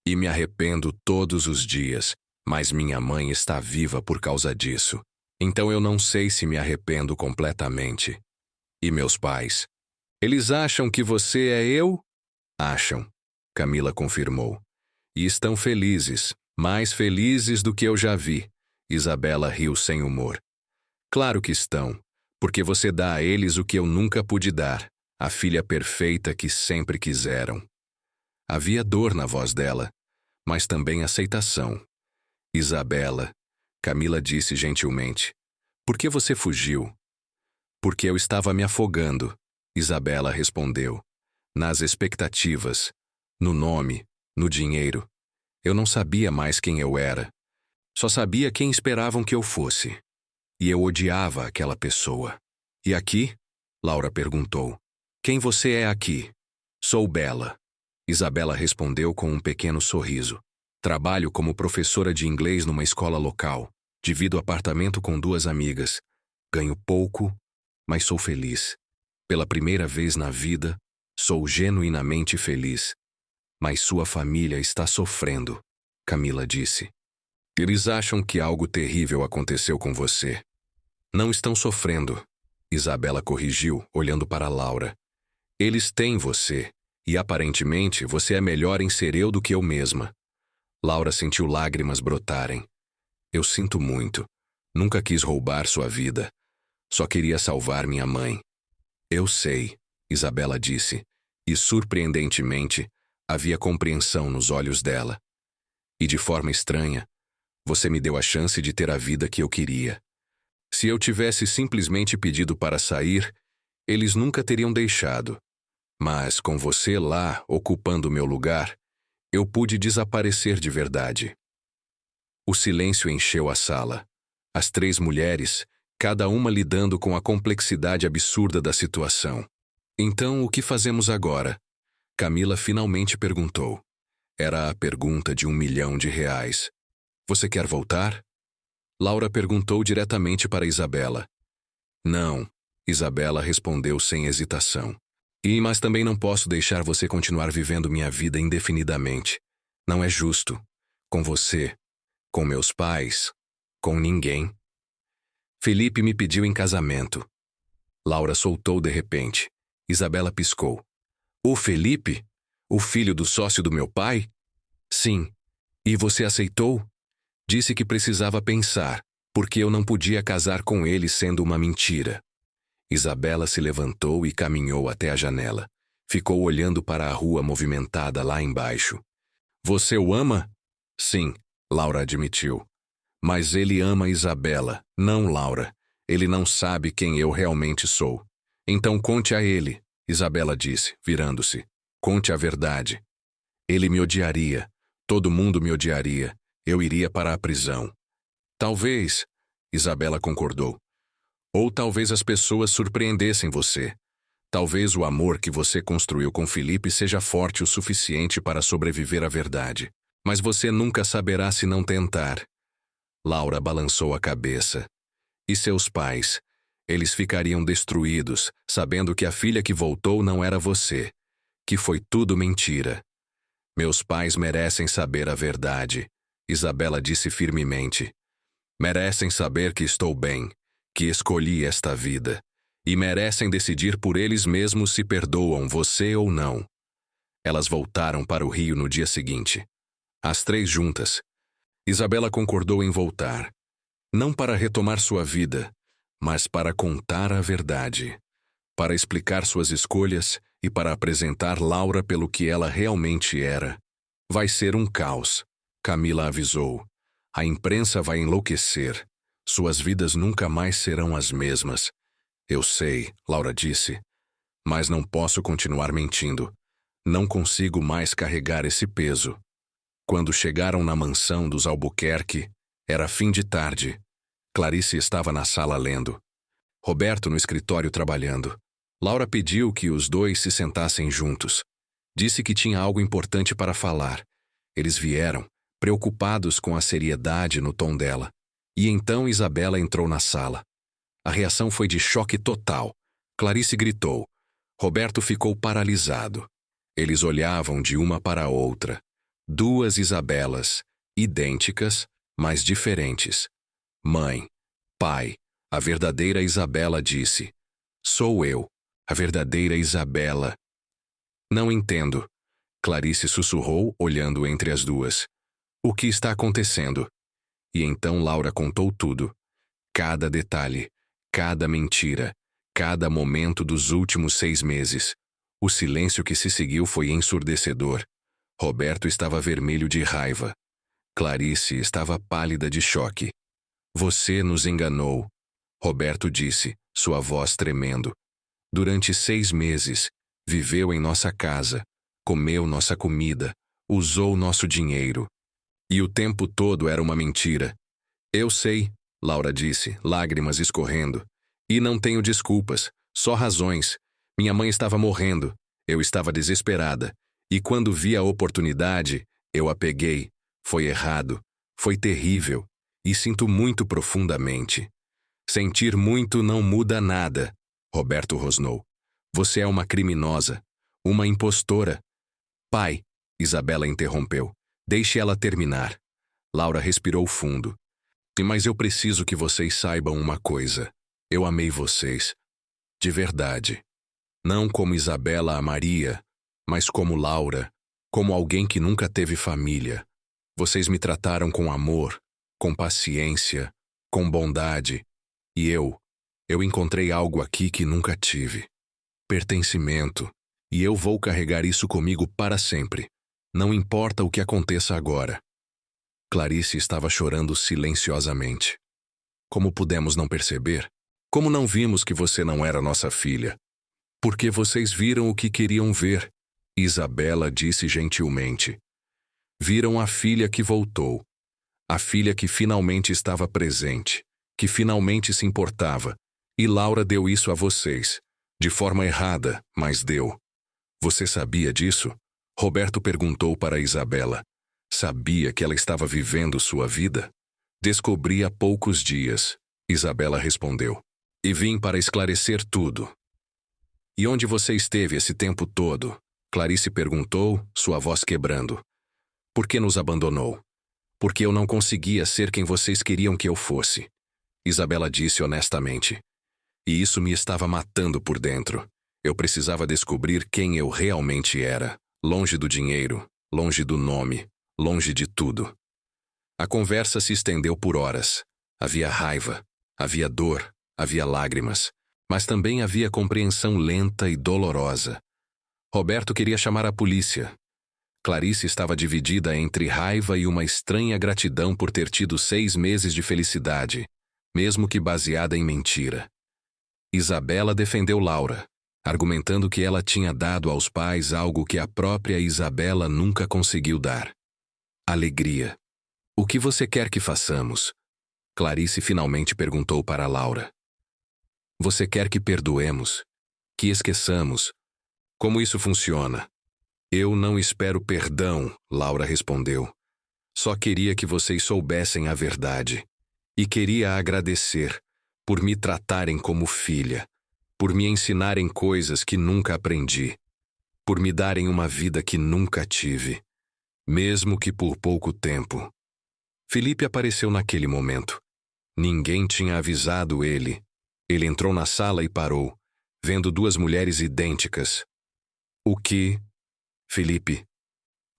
"E me arrependo todos os dias, mas minha mãe está viva por causa disso. Então eu não sei se me arrependo completamente." "E meus pais? Eles acham que você é eu?" "Acham", Camila confirmou. "E estão felizes, mais felizes do que eu já vi." Isabela riu sem humor. "Claro que estão, porque você dá a eles o que eu nunca pude dar, a filha perfeita que sempre quiseram." Havia dor na voz dela, mas também aceitação. "Isabela", Camila disse gentilmente, "por que você fugiu?" "Porque eu estava me afogando", Isabela respondeu. "Nas expectativas, no nome, no dinheiro. Eu não sabia mais quem eu era. Só sabia quem esperavam que eu fosse. E eu odiava aquela pessoa." "E aqui?" Laura perguntou. "Quem você é aqui?" "Sou Bela", Isabela respondeu com um pequeno sorriso. "Trabalho como professora de inglês numa escola local. Divido apartamento com 2 amigas. Ganho pouco, mas sou feliz. Pela primeira vez na vida, sou genuinamente feliz." "Mas sua família está sofrendo", Camila disse. "Eles acham que algo terrível aconteceu com você." "Não estão sofrendo", Isabela corrigiu, olhando para Laura. "Eles têm você, e aparentemente você é melhor em ser eu do que eu mesma." Laura sentiu lágrimas brotarem. "Eu sinto muito. Nunca quis roubar sua vida. Só queria salvar minha mãe." "Eu sei", Isabela disse, e surpreendentemente, havia compreensão nos olhos dela. "E de forma estranha, você me deu a chance de ter a vida que eu queria. Se eu tivesse simplesmente pedido para sair, eles nunca teriam deixado. Mas com você lá, ocupando meu lugar, eu pude desaparecer de verdade." O silêncio encheu a sala. As 3 mulheres, cada uma lidando com a complexidade absurda da situação. "Então, o que fazemos agora?" Camila finalmente perguntou. Era a pergunta de R$1 milhão. "Você quer voltar?" Laura perguntou diretamente para Isabela. "Não", Isabela respondeu sem hesitação. Mas também não posso deixar você continuar vivendo minha vida indefinidamente. Não é justo. Com você, com meus pais, com ninguém." "Felipe me pediu em casamento." Laura soltou de repente. Isabela piscou. "O Felipe? O filho do sócio do meu pai?" "Sim." "E você aceitou?" "Disse que precisava pensar, porque eu não podia casar com ele sendo uma mentira." Isabela se levantou e caminhou até a janela. Ficou olhando para a rua movimentada lá embaixo. Você o ama? Sim, Laura admitiu. Mas ele ama Isabela, não Laura. Ele não sabe quem eu realmente sou. Então conte a ele, Isabela disse, virando-se. Conte a verdade. Ele me odiaria. Todo mundo me odiaria. Eu iria para a prisão. Talvez, Isabela concordou. Ou talvez as pessoas surpreendessem você. Talvez o amor que você construiu com Felipe seja forte o suficiente para sobreviver à verdade. Mas você nunca saberá se não tentar. Laura balançou a cabeça. E seus pais? Eles ficariam destruídos, sabendo que a filha que voltou não era você, que foi tudo mentira. Meus pais merecem saber a verdade, Isabela disse firmemente. Merecem saber que estou bem, que escolhi esta vida. E merecem decidir por eles mesmos se perdoam você ou não. Elas voltaram para o Rio no dia seguinte. As três juntas. Isabela concordou em voltar. Não para retomar sua vida, mas para contar a verdade. Para explicar suas escolhas e para apresentar Laura pelo que ela realmente era. Vai ser um caos, Camila avisou. A imprensa vai enlouquecer. Suas vidas nunca mais serão as mesmas. Eu sei, Laura disse. Mas não posso continuar mentindo. Não consigo mais carregar esse peso. Quando chegaram na mansão dos Albuquerque, era fim de tarde. Clarice estava na sala lendo. Roberto no escritório trabalhando. Laura pediu que os dois se sentassem juntos. Disse que tinha algo importante para falar. Eles vieram, preocupados com a seriedade no tom dela. E então Isabela entrou na sala. A reação foi de choque total. Clarice gritou. Roberto ficou paralisado. Eles olhavam de uma para a outra. Duas Isabelas, idênticas, mas diferentes. Mãe, pai, a verdadeira Isabela disse. Sou eu, a verdadeira Isabela. Não entendo. Clarice sussurrou, olhando entre as duas. O que está acontecendo? E então Laura contou tudo. Cada detalhe, cada mentira, cada momento dos últimos 6 meses. O silêncio que se seguiu foi ensurdecedor. Roberto estava vermelho de raiva. Clarice estava pálida de choque. Você nos enganou, Roberto disse, sua voz tremendo. Durante 6 meses, viveu em nossa casa, comeu nossa comida, usou nosso dinheiro. E o tempo todo era uma mentira. Eu sei, Laura disse, lágrimas escorrendo. E não tenho desculpas, só razões. Minha mãe estava morrendo, eu estava desesperada. E quando vi a oportunidade, eu a peguei. Foi errado, foi terrível. E sinto muito profundamente. Sentir muito não muda nada, Roberto rosnou. Você é uma criminosa, uma impostora. Pai, Isabela interrompeu. Deixe ela terminar. Laura respirou fundo. Mas eu preciso que vocês saibam uma coisa. Eu amei vocês. De verdade. Não como Isabela amaria, mas como Laura, como alguém que nunca teve família. Vocês me trataram com amor, com paciência, com bondade. E eu encontrei algo aqui que nunca tive. Pertencimento. E eu vou carregar isso comigo para sempre. Não importa o que aconteça agora. Clarice estava chorando silenciosamente. Como pudemos não perceber? Como não vimos que você não era nossa filha? Porque vocês viram o que queriam ver, Isabela disse gentilmente. Viram a filha que voltou. A filha que finalmente estava presente, que finalmente se importava. E Laura deu isso a vocês. De forma errada, mas deu. Você sabia disso? Roberto perguntou para Isabela. Sabia que ela estava vivendo sua vida? Descobri há poucos dias, Isabela respondeu. E vim para esclarecer tudo. E onde você esteve esse tempo todo? Clarice perguntou, sua voz quebrando. Por que nos abandonou? Porque eu não conseguia ser quem vocês queriam que eu fosse. Isabela disse honestamente. E isso me estava matando por dentro. Eu precisava descobrir quem eu realmente era, longe do dinheiro, longe do nome, longe de tudo. A conversa se estendeu por horas. Havia raiva, havia dor, havia lágrimas, mas também havia compreensão lenta e dolorosa. Roberto queria chamar a polícia. Clarice estava dividida entre raiva e uma estranha gratidão por ter tido 6 meses de felicidade, mesmo que baseada em mentira. Isabela defendeu Laura, argumentando que ela tinha dado aos pais algo que a própria Isabela nunca conseguiu dar: alegria. O que você quer que façamos? Clarice finalmente perguntou para Laura. Você quer que perdoemos? Que esqueçamos? Como isso funciona? Eu não espero perdão, Laura respondeu. Só queria que vocês soubessem a verdade. E queria agradecer por me tratarem como filha, por me ensinarem coisas que nunca aprendi, por me darem uma vida que nunca tive, mesmo que por pouco tempo. Felipe apareceu naquele momento. Ninguém tinha avisado ele. Ele entrou na sala e parou, vendo 2 mulheres idênticas. O que? Felipe,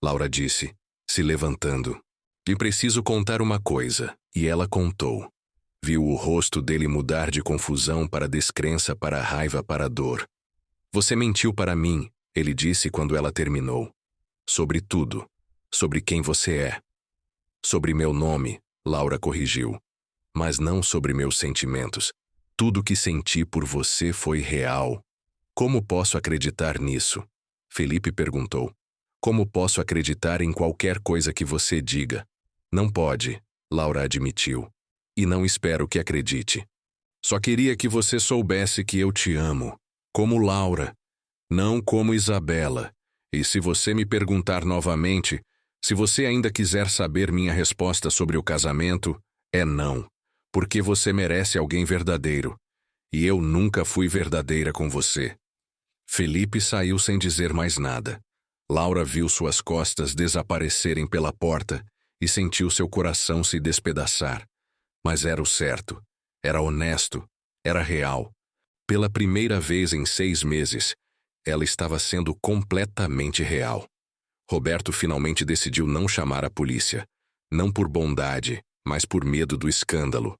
Laura disse, se levantando. Lhe preciso contar uma coisa, e ela contou. Viu o rosto dele mudar de confusão para descrença, para raiva, para dor. Você mentiu para mim, ele disse quando ela terminou. Sobre tudo. Sobre quem você é. Sobre meu nome, Laura corrigiu. Mas não sobre meus sentimentos. Tudo que senti por você foi real. Como posso acreditar nisso? Felipe perguntou. Como posso acreditar em qualquer coisa que você diga? Não pode, Laura admitiu. E não espero que acredite. Só queria que você soubesse que eu te amo. Como Laura. Não como Isabela. E se você me perguntar novamente, se você ainda quiser saber minha resposta sobre o casamento, é não. Porque você merece alguém verdadeiro. E eu nunca fui verdadeira com você. Felipe saiu sem dizer mais nada. Laura viu suas costas desaparecerem pela porta e sentiu seu coração se despedaçar. Mas era o certo. Era honesto. Era real. Pela primeira vez em 6 meses, ela estava sendo completamente real. Roberto finalmente decidiu não chamar a polícia. Não por bondade, mas por medo do escândalo.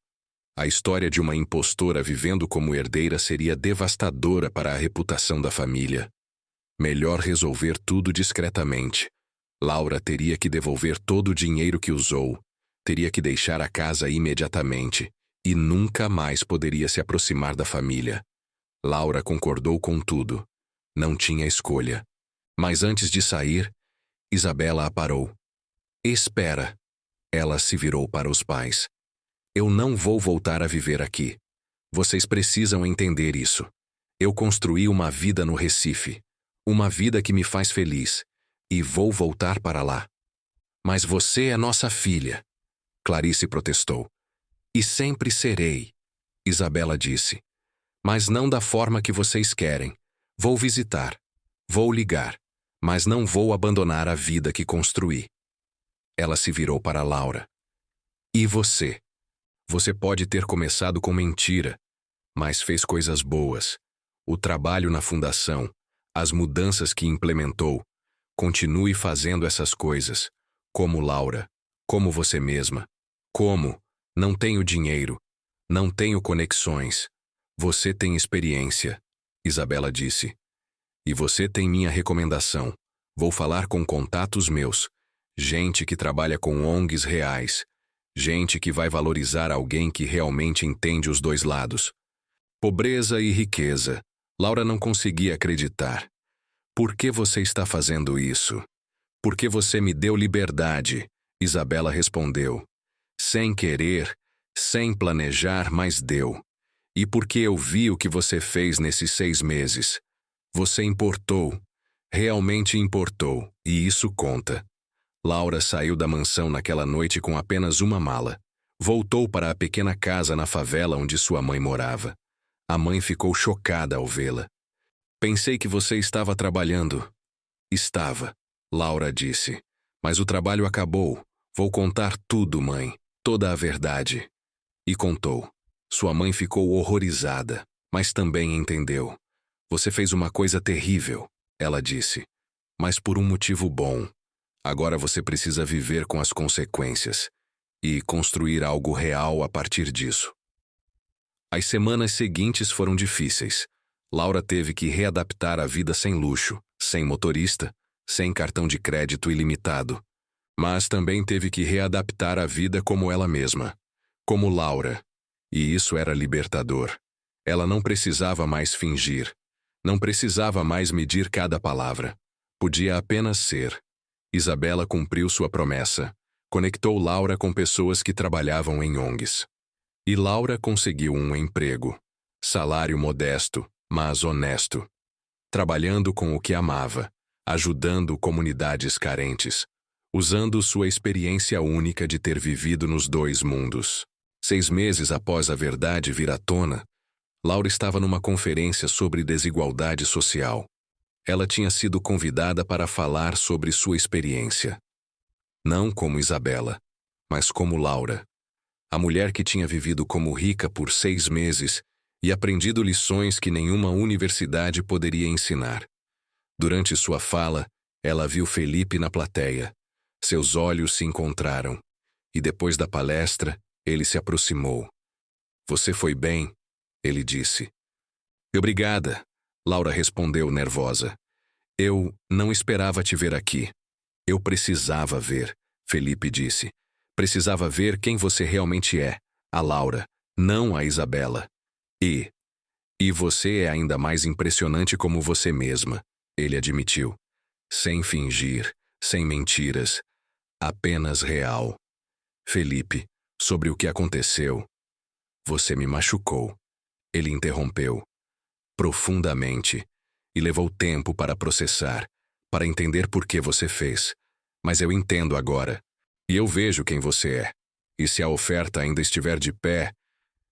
A história de uma impostora vivendo como herdeira seria devastadora para a reputação da família. Melhor resolver tudo discretamente. Laura teria que devolver todo o dinheiro que usou, teria que deixar a casa imediatamente e nunca mais poderia se aproximar da família. Laura concordou com tudo. Não tinha escolha. Mas antes de sair, Isabela a parou. Espera. Ela se virou para os pais. Eu não vou voltar a viver aqui. Vocês precisam entender isso. Eu construí uma vida no Recife. Uma vida que me faz feliz. E vou voltar para lá. Mas você é nossa filha. Clarice protestou. E sempre serei, Isabela disse. Mas não da forma que vocês querem. Vou visitar. Vou ligar. Mas não vou abandonar a vida que construí. Ela se virou para Laura. E você? Você pode ter começado com mentira, mas fez coisas boas. O trabalho na fundação, as mudanças que implementou. Continue fazendo essas coisas. Como Laura. Como você mesma. Como? Não tenho dinheiro. Não tenho conexões. Você tem experiência, Isabela disse. E você tem minha recomendação. Vou falar com contatos meus. Gente que trabalha com ONGs reais. Gente que vai valorizar alguém que realmente entende os 2 lados. Pobreza e riqueza. Laura não conseguia acreditar. Por que você está fazendo isso? Porque você me deu liberdade, Isabela respondeu. Sem querer, sem planejar, mas deu. E porque eu vi o que você fez nesses 6 meses. Você importou. Realmente importou, e isso conta. Laura saiu da mansão naquela noite com apenas uma mala. Voltou para a pequena casa na favela onde sua mãe morava. A mãe ficou chocada ao vê-la. Pensei que você estava trabalhando. Estava, Laura disse. Mas o trabalho acabou. Vou contar tudo, mãe. Toda a verdade. E contou. Sua mãe ficou horrorizada, mas também entendeu. Você fez uma coisa terrível, ela disse. Mas por um motivo bom. Agora você precisa viver com as consequências e construir algo real a partir disso. As semanas seguintes foram difíceis. Laura teve que readaptar a vida sem luxo, sem motorista, sem cartão de crédito ilimitado. Mas também teve que readaptar a vida como ela mesma, como Laura. E isso era libertador. Ela não precisava mais fingir. Não precisava mais medir cada palavra. Podia apenas ser. Isabela cumpriu sua promessa. Conectou Laura com pessoas que trabalhavam em ONGs. E Laura conseguiu um emprego. Salário modesto, mas honesto. Trabalhando com o que amava, ajudando comunidades carentes, usando sua experiência única de ter vivido nos dois mundos. 6 meses após a verdade vir à tona, Laura estava numa conferência sobre desigualdade social. Ela tinha sido convidada para falar sobre sua experiência. Não como Isabela, mas como Laura. A mulher que tinha vivido como rica por 6 meses e aprendido lições que nenhuma universidade poderia ensinar. Durante sua fala, ela viu Felipe na plateia. Seus olhos se encontraram. E depois da palestra, ele se aproximou. "Você foi bem", ele disse. "Obrigada", Laura respondeu nervosa. "Eu não esperava te ver aqui." "Eu precisava ver", Felipe disse. "Precisava ver quem você realmente é, a Laura, não a Isabela. E você é ainda mais impressionante como você mesma", ele admitiu. Sem fingir, sem mentiras, apenas real. "Felipe, sobre o que aconteceu." "Você me machucou", ele interrompeu. "Profundamente. E levou tempo para processar, para entender por que você fez. Mas eu entendo agora. E eu vejo quem você é. E se a oferta ainda estiver de pé,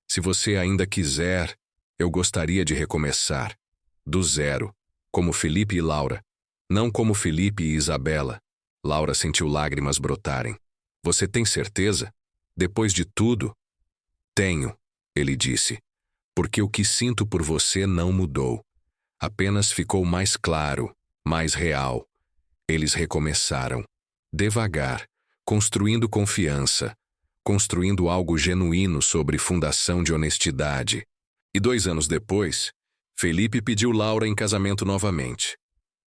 se você ainda quiser, eu gostaria de recomeçar. Do zero. Como Felipe e Laura. Não como Felipe e Isabela." Laura sentiu lágrimas brotarem. "Você tem certeza? Depois de tudo?" "Tenho", ele disse. "Porque o que sinto por você não mudou. Apenas ficou mais claro, mais real." Eles recomeçaram. Devagar, construindo confiança, construindo algo genuíno sobre fundação de honestidade. E 2 anos depois, Felipe pediu Laura em casamento novamente.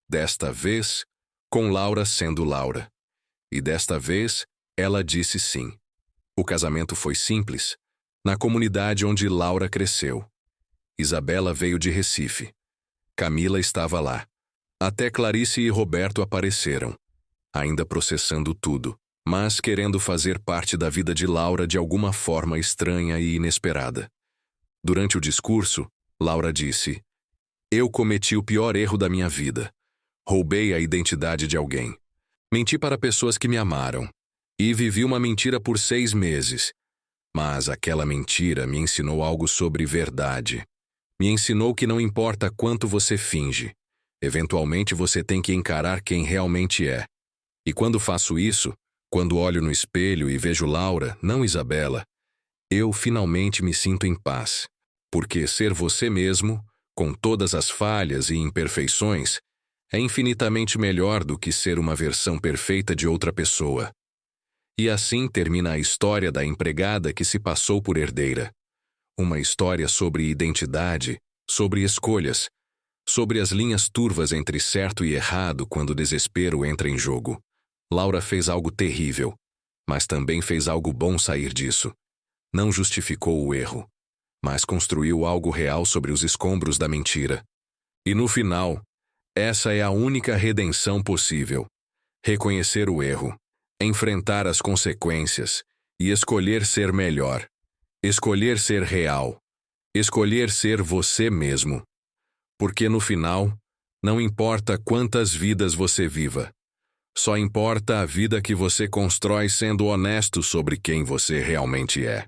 Desta vez, com Laura sendo Laura. E desta vez, ela disse sim. O casamento foi simples, na comunidade onde Laura cresceu. Isabela veio de Recife. Camila estava lá. Até Clarice e Roberto apareceram, ainda processando tudo, mas querendo fazer parte da vida de Laura de alguma forma estranha e inesperada. Durante o discurso, Laura disse: "Eu cometi o pior erro da minha vida. Roubei a identidade de alguém. Menti para pessoas que me amaram. E vivi uma mentira por 6 meses. Mas aquela mentira me ensinou algo sobre verdade. Me ensinou que não importa quanto você finge, eventualmente você tem que encarar quem realmente é. E quando faço isso, quando olho no espelho e vejo Laura, não Isabela, eu finalmente me sinto em paz. Porque ser você mesmo, com todas as falhas e imperfeições, é infinitamente melhor do que ser uma versão perfeita de outra pessoa." E assim termina a história da empregada que se passou por herdeira. Uma história sobre identidade, sobre escolhas, sobre as linhas turvas entre certo e errado quando o desespero entra em jogo. Laura fez algo terrível, mas também fez algo bom sair disso. Não justificou o erro, mas construiu algo real sobre os escombros da mentira. E no final, essa é a única redenção possível: reconhecer o erro, enfrentar as consequências e escolher ser melhor. Escolher ser real. Escolher ser você mesmo. Porque no final, não importa quantas vidas você viva, só importa a vida que você constrói sendo honesto sobre quem você realmente é.